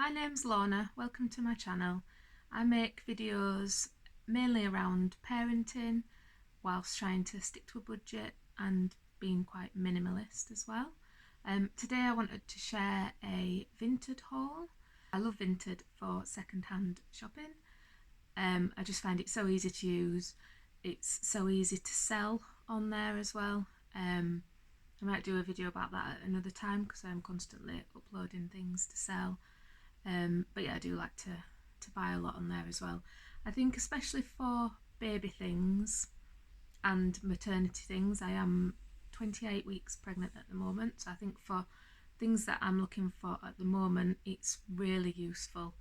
My name's Lorna, welcome to my channel. I make videos mainly around parenting whilst trying to stick to a budget and being quite minimalist as well. Today I wanted to share a Vinted haul. I love Vinted for second-hand shopping. I just find it so easy to use. It's so easy to sell on there as well. I might do a video about that at another time because I'm constantly uploading things to sell. But yeah, I do like to buy a lot on there as well. I think especially for baby things and maternity things, I am 28 weeks pregnant at the moment, so I think for things that I'm looking for at the moment, it's really useful.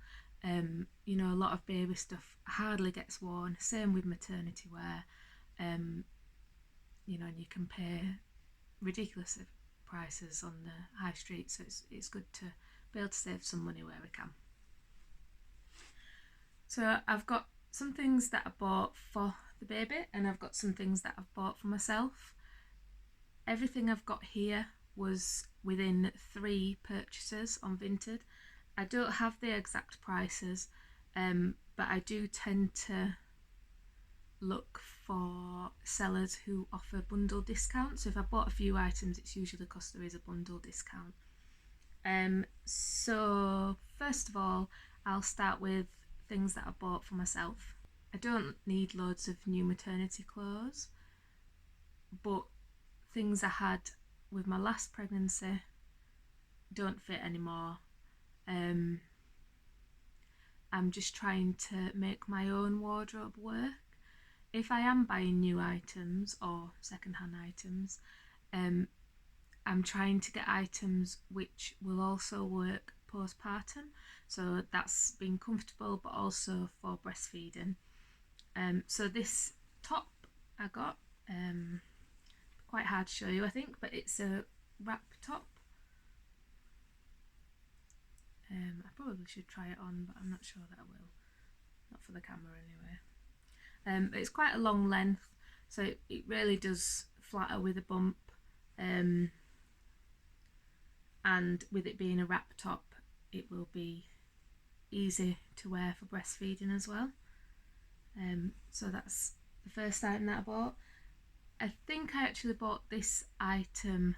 You know, a lot of baby stuff hardly gets worn, same with maternity wear. You know, and you can pay ridiculous prices on the high street, so it's good to be able to save some money where we can. So I've got some things that I bought for the baby and I've got some things that I've bought for myself. Everything I've got here was within 3 purchases on Vinted. I don't have the exact prices, but I do tend to look for sellers who offer bundle discounts. So if I bought a few items, it's usually because there is a bundle discount. So first of all, I'll start with things that I bought for myself. I don't need loads of new maternity clothes, but things I had with my last pregnancy don't fit anymore. I'm just trying to make my own wardrobe work. If I am buying new items or second-hand items, I'm trying to get items which will also work postpartum, so that's being comfortable but also for breastfeeding. So this top I got, quite hard to show you I think, but it's a wrap top. I probably should try it on, but I'm not sure that I will, not for the camera anyway. But it's quite a long length, so it really does flatter with a bump. And with it being a wrap top, it will be easy to wear for breastfeeding as well. So that's the first item that I bought. I think I actually bought this item,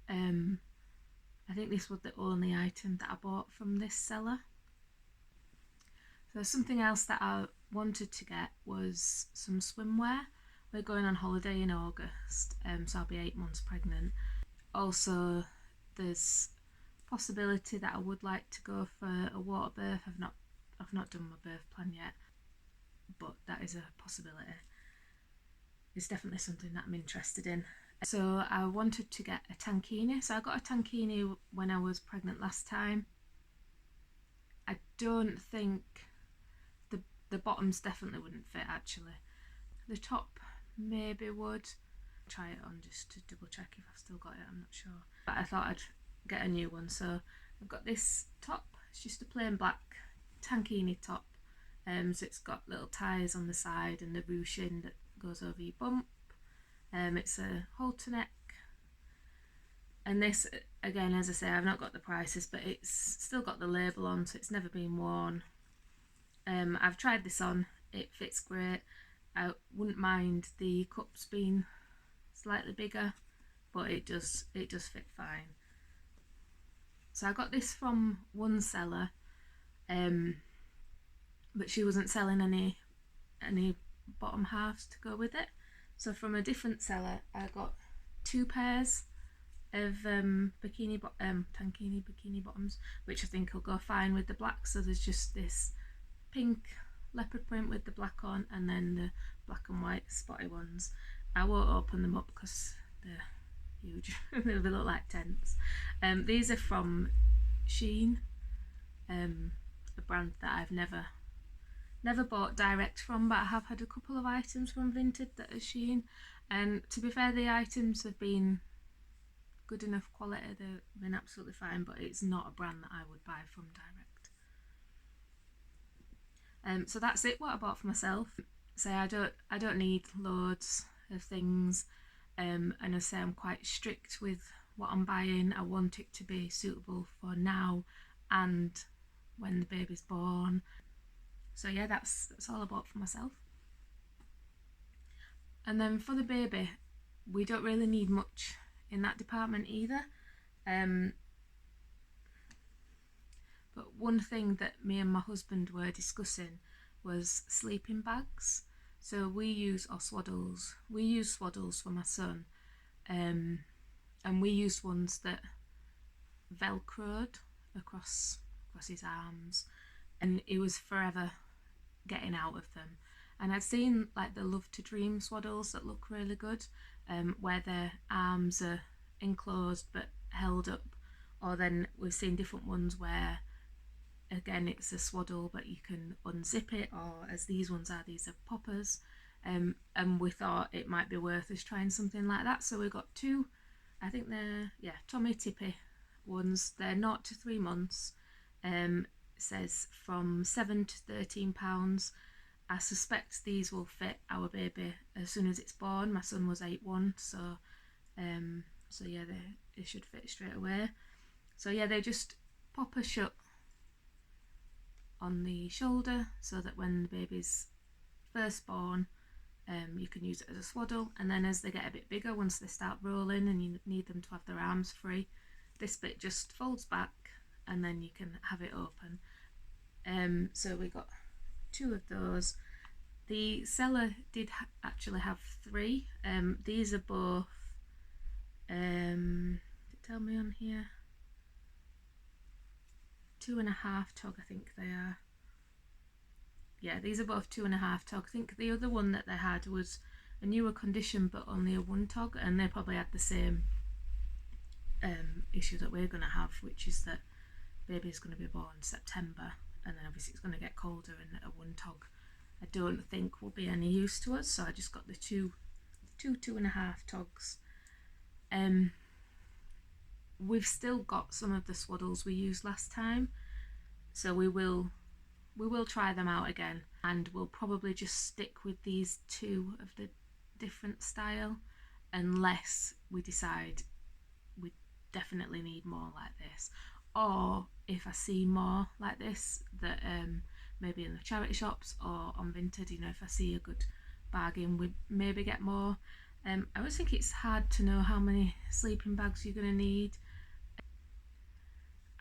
I think this was the only item that I bought from this seller. So something else that I wanted to get was some swimwear. We're going on holiday in August, so I'll be 8 months pregnant. Also, there's a possibility that I would like to go for a water birth. I've not done my birth plan yet, but that is a possibility. It's definitely something that I'm interested in. So I wanted to get a tankini. So I got a tankini when I was pregnant last time. I don't think the bottoms definitely wouldn't fit actually. The top maybe would. Try it on just to double check if I've still got it, I'm not sure. But I thought I'd get a new one, so I've got this top. It's just a plain black tankini top. So it's got little ties on the side and the ruching that goes over your bump. It's a halter neck. And this, again, as I say, I've not got the prices, but it's still got the label on, so it's never been worn. I've tried this on, it fits great. I wouldn't mind the cups being slightly bigger, but it does fit fine. So I got this from one seller, but she wasn't selling any bottom halves to go with it. So from a different seller, I got 2 pairs of tankini bikini bottoms, which I think will go fine with the black. So there's just this pink leopard print with the black on, and then the black and white spotty ones. I won't open them up because they're huge. They look like tents. These are from Shein, a brand that I've never bought direct from, but I have had a couple of items from Vinted that are Shein, and to be fair, the items have been good enough quality. They've been absolutely fine, but it's not a brand that I would buy from direct. So that's it, what I bought for myself. So I don't need loads of things, and I say I'm quite strict with what I'm buying. I want it to be suitable for now and when the baby's born. So yeah, that's all I bought for myself. And then for the baby, we don't really need much in that department either. But one thing that me and my husband were discussing was sleeping bags. So we use swaddles. We use swaddles for my son, and we used ones that velcroed across his arms, and he was forever getting out of them. And I'd seen like the Love to Dream swaddles that look really good, where their arms are enclosed but held up, or then we've seen different ones where again it's a swaddle but you can unzip it, or as these ones are, these are poppers. And we thought it might be worth us trying something like that, so we got two, I think they're Tommy Tippy ones. They're 0 to 3 months. Says from £7 to £13. I suspect these will fit our baby as soon as it's born. My son was 8-1, so yeah, they should fit straight away. So yeah, they just pop a shut on the shoulder so that when the baby's first born, you can use it as a swaddle, and then as they get a bit bigger, once they start rolling and you need them to have their arms free, this bit just folds back and then you can have it open. So we got 2 of those. The seller did actually have 3. These are both, tell me on here, 2.5 tug, I think they are. Yeah, these are both 2.5 tug. I think the other one that they had was a newer condition but only a 1 tug, and they probably had the same issue that we're going to have, which is that baby's going to be born in September, and then obviously it's going to get colder, and a 1 tug I don't think will be any use to us, so I just got the two 2.5 tugs. We've still got some of the swaddles we used last time, so we will try them out again, and we'll probably just stick with these 2 of the different style unless we decide we definitely need more like this, or if I see more like this that maybe in the charity shops or on Vinted, if I see a good bargain, we maybe get more. I always think it's hard to know how many sleeping bags you're going to need.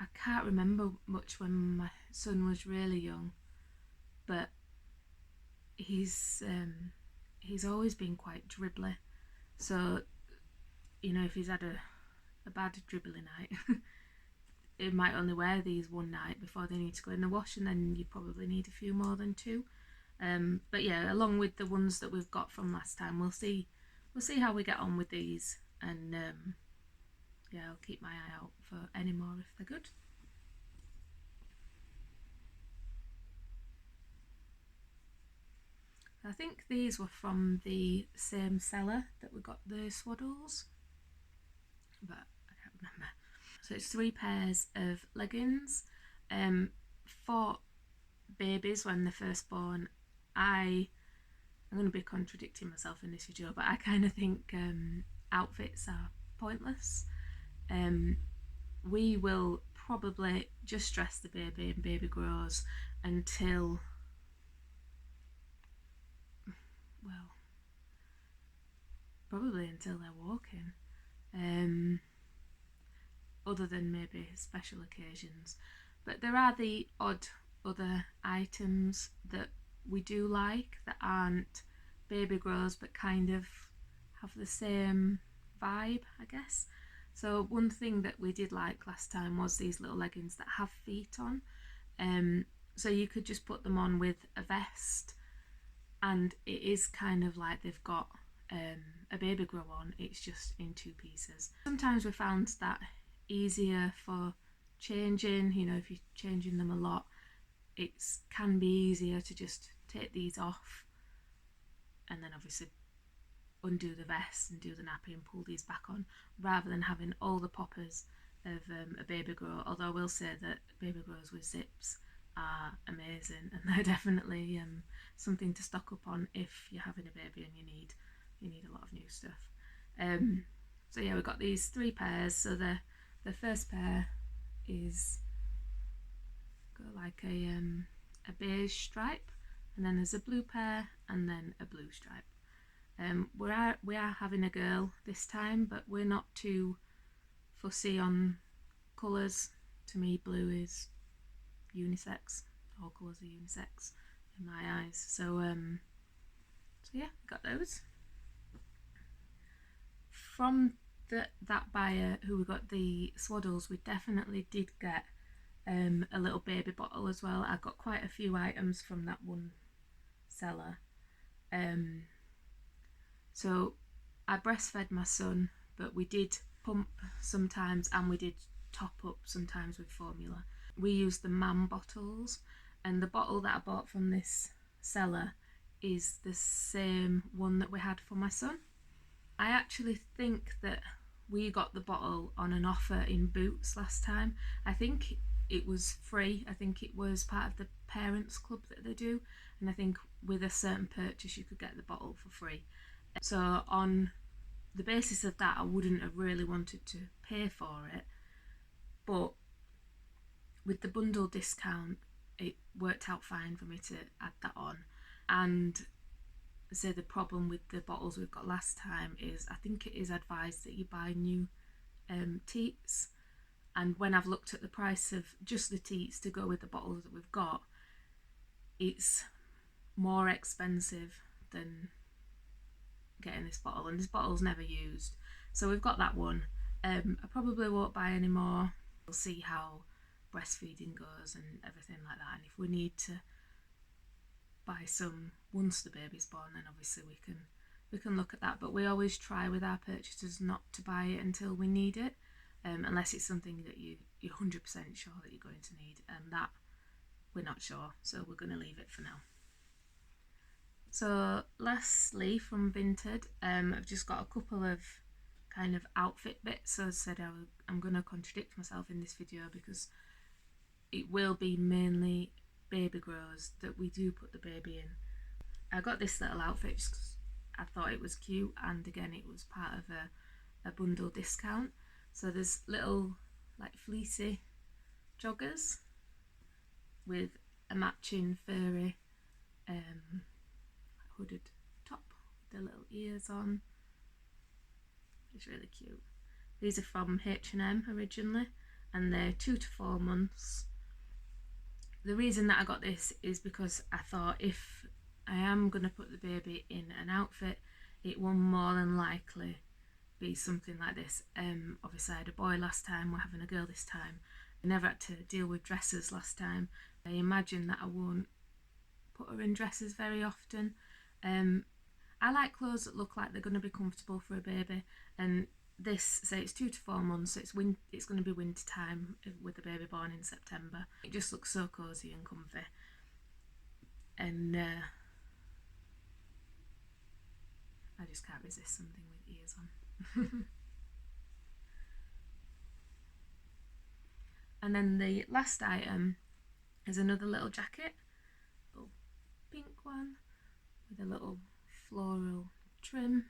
I can't remember much when my son was really young, but he's always been quite dribbly, so if he's had a bad dribbly night it might only wear these one night before they need to go in the wash, and then you probably need a few more than 2. But yeah, along with the ones that we've got from last time, we'll see how we get on with these, and yeah, I'll keep my eye out for any more if they're good. I think these were from the same seller that we got the swaddles, but I can't remember. So it's 3 pairs of leggings for babies when they're first born. I'm going to be contradicting myself in this video, but I kind of think outfits are pointless. We will probably just dress the baby and baby grows until, well, probably until they're walking. Other than maybe special occasions, but there are the odd other items that we do like that aren't baby grows but kind of have the same vibe, I guess. So one thing that we did like last time was these little leggings that have feet on, so you could just put them on with a vest, and it is kind of like they've got a baby grow on, it's just in 2 pieces. Sometimes we found that easier for changing, if you're changing them a lot, it can be easier to just take these off and then obviously undo the vest and do the nappy and pull these back on, rather than having all the poppers of a baby grow. Although I will say that baby grows with zips are amazing, and they're definitely something to stock up on if you're having a baby and you need a lot of new stuff. So yeah, we've got these 3 pairs. So the first pair is, go got like a beige stripe, and then there's a blue pair, and then a blue stripe. We are having a girl this time, but we're not too fussy on colours. To me, blue is unisex. All colours are unisex in my eyes. So yeah, got those. From that buyer who we got the swaddles, we definitely did get a little baby bottle as well. I got quite a few items from that one seller. So I breastfed my son, but we did pump sometimes, and we did top up sometimes with formula. We used the mam bottles, and the bottle that I bought from this seller is the same one that we had for my son. I actually think that we got the bottle on an offer in Boots last time. I think it was free. I think it was part of the parents club that they do, and I think with a certain purchase you could get the bottle for free. So on the basis of that, I wouldn't have really wanted to pay for it, but with the bundle discount it worked out fine for me to add that on. And so the problem with the bottles we've got last time is I think it is advised that you buy new teats, and when I've looked at the price of just the teats to go with the bottles that we've got, it's more expensive than getting this bottle, and this bottle's never used. So we've got that one. I probably won't buy any more. We'll see how breastfeeding goes and everything like that, and if we need to buy some once the baby's born, then obviously we can look at that. But we always try with our purchases not to buy it until we need it, unless it's something that you're 100% sure that you're going to need, and that we're not sure, so we're going to leave it for now. So lastly, from Vinted, I've just got a couple of kind of outfit bits. So as I said, I'm going to contradict myself in this video because it will be mainly baby grows that we do put the baby in. I got this little outfit just because I thought it was cute, and again it was part of a bundle discount. So there's little like fleecy joggers with a matching furry hooded top with the little ears on. It's really cute. These are from H&M originally, and they're 2 to 4 months. The reason that I got this is because I thought if I am going to put the baby in an outfit, it will more than likely be something like this. Obviously I had a boy last time, we're having a girl this time. I never had to deal with dresses last time. I imagine that I won't put her in dresses very often. I like clothes that look like they're going to be comfortable for a baby, and this, say it's 2 to 4 months, so it's going to be winter time with the baby born in September. It just looks so cosy and comfy, and I just can't resist something with ears on. And then the last item is another little jacket, little pink one with a little floral trim.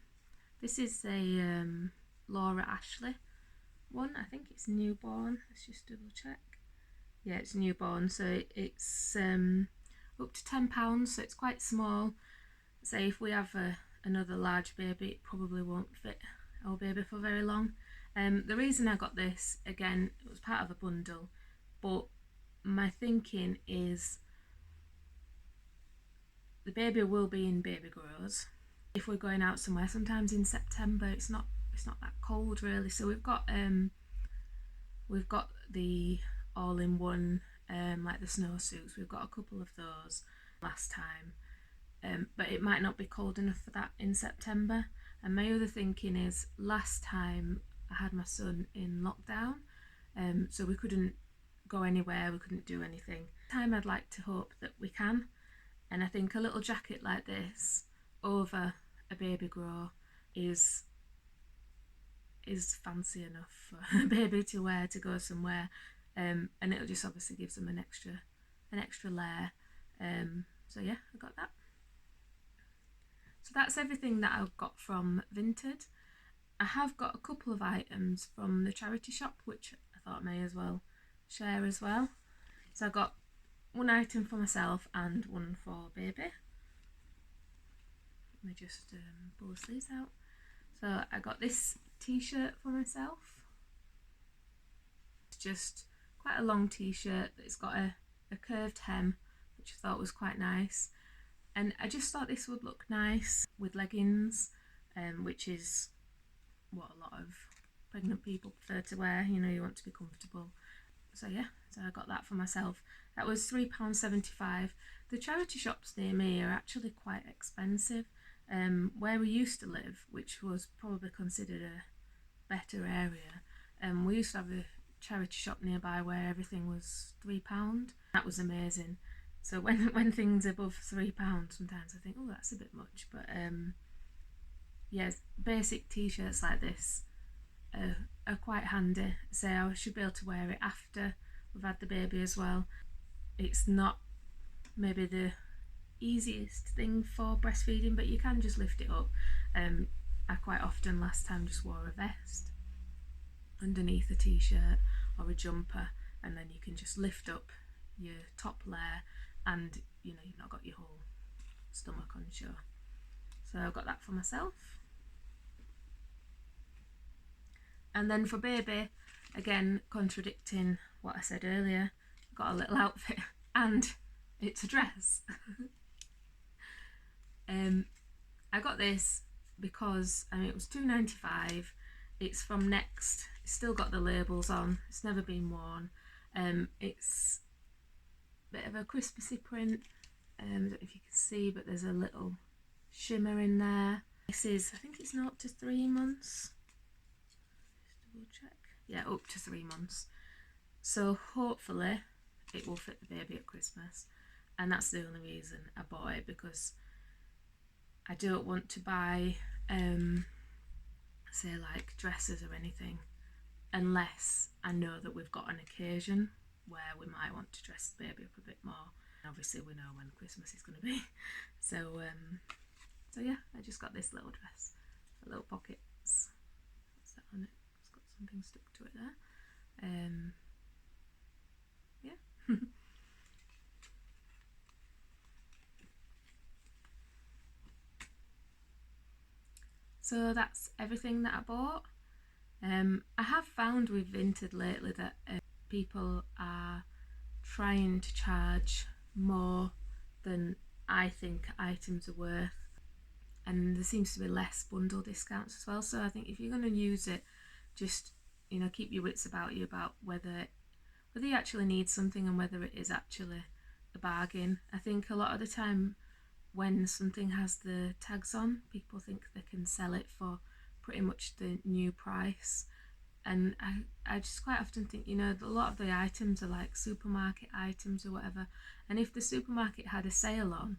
This is a Laura Ashley one. I think it's newborn. Let's just double check. Yeah, it's newborn, so it's up to £10, so it's quite small. Say if we have another large baby, it probably won't fit our baby for very long. The reason I got this, again, it was part of a bundle, but my thinking is the baby will be in baby grows. If we're going out somewhere, sometimes in September it's not that cold really, so we've got the all-in-one like the snowsuits. We've got a couple of those last time, but it might not be cold enough for that in September. And my other thinking is, last time I had my son in lockdown, so we couldn't go anywhere, we couldn't do anything. This time I'd like to hope that we can, and I think a little jacket like this over a baby grow is fancy enough for a baby to wear to go somewhere, and it'll just obviously gives them an extra layer. So yeah, I got that. So that's everything that I've got from Vinted. I have got a couple of items from the charity shop which I thought I may as well share as well. So I got one item for myself and one for baby. Let me just pull the sleeves out. So I got this t-shirt for myself. It's just quite a long t-shirt. It's got a curved hem, which I thought was quite nice. And I just thought this would look nice with leggings, which is what a lot of pregnant people prefer to wear. You know, you want to be comfortable. So yeah, so I got that for myself. That was £3.75. The charity shops near me are actually quite expensive. Where we used to live, which was probably considered a better area, we used to have a charity shop nearby where everything was £3. That was amazing. So when things are above £3, sometimes I think, oh, that's a bit much. But yes, basic t-shirts like this are quite handy. So I should be able to wear it after we've had the baby as well. It's not maybe the easiest thing for breastfeeding, but you can just lift it up. I quite often last time just wore a vest underneath a t-shirt or a jumper, and then you can just lift up your top layer and you know, you've not got your whole stomach on show. So I've got that for myself. And then for baby, again contradicting what I said earlier, got a little outfit and it's a dress. I got this because it was £2.95. It's from Next. It's still got the labels on. It's never been worn. It's a bit of a Christmassy print. I don't know if you can see, but there's a little shimmer in there. This is, I think it's not up to 3 months. Just double check. Yeah, up to 3 months. So hopefully it will fit the baby at Christmas. And that's the only reason I bought it, because I don't want to buy, say like dresses or anything, unless I know that we've got an occasion where we might want to dress the baby up a bit more. Obviously we know when Christmas is going to be. So yeah, I just got this little dress, little pockets. What's that on it? It's got something stuck to it there. Yeah. So that's everything that I bought. I have found with Vinted lately that people are trying to charge more than I think items are worth, and there seems to be less bundle discounts as well. So I think if you're going to use it, just keep your wits about you about whether you actually need something and whether it is actually a bargain. I think a lot of the time when something has the tags on, people think they can sell it for pretty much the new price. And I just quite often think, a lot of the items are like supermarket items or whatever, and if the supermarket had a sale on,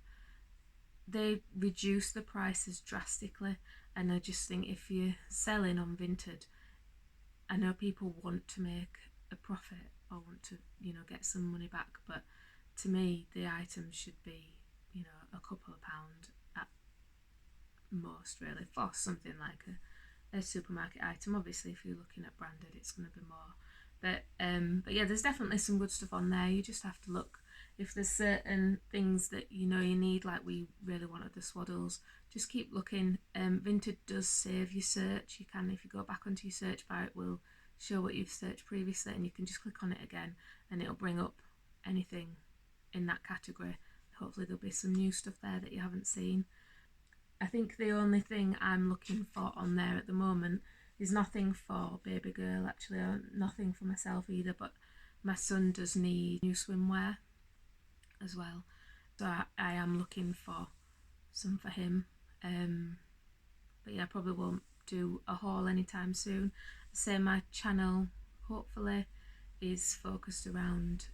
they reduce the prices drastically. And I just think if you're selling on Vinted, I know people want to make a profit or want to get some money back, but to me the items should be a couple of pound at most, really, for something like a supermarket item. Obviously if you're looking at branded, it's going to be more, but yeah, there's definitely some good stuff on there. You just have to look. If there's certain things that you need, like we really wanted the swaddles, just keep looking. Vinted does save your search. You can, if you go back onto your search bar, it will show what you've searched previously, and you can just click on it again and it'll bring up anything in that category. Hopefully there'll be some new stuff there that you haven't seen. I think the only thing I'm looking for on there at the moment is nothing for baby girl, actually, nothing for myself either, but my son does need new swimwear as well, so I am looking for some for him. But yeah, I probably won't do a haul anytime soon. So my channel hopefully is focused around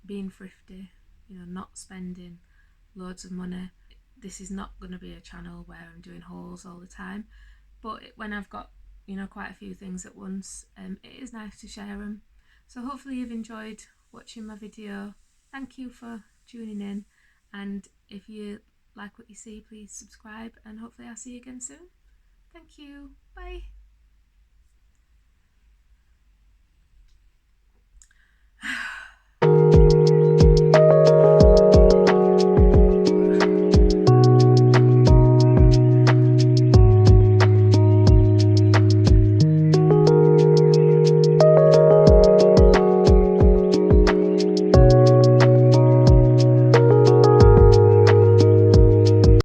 being thrifty, not spending loads of money. This is not going to be a channel where I'm doing hauls all the time, but when I've got quite a few things at once, it is nice to share them. So hopefully you've enjoyed watching my video. Thank you for tuning in, and if you like what you see, please subscribe, and hopefully I'll see you again soon. Thank you. Bye.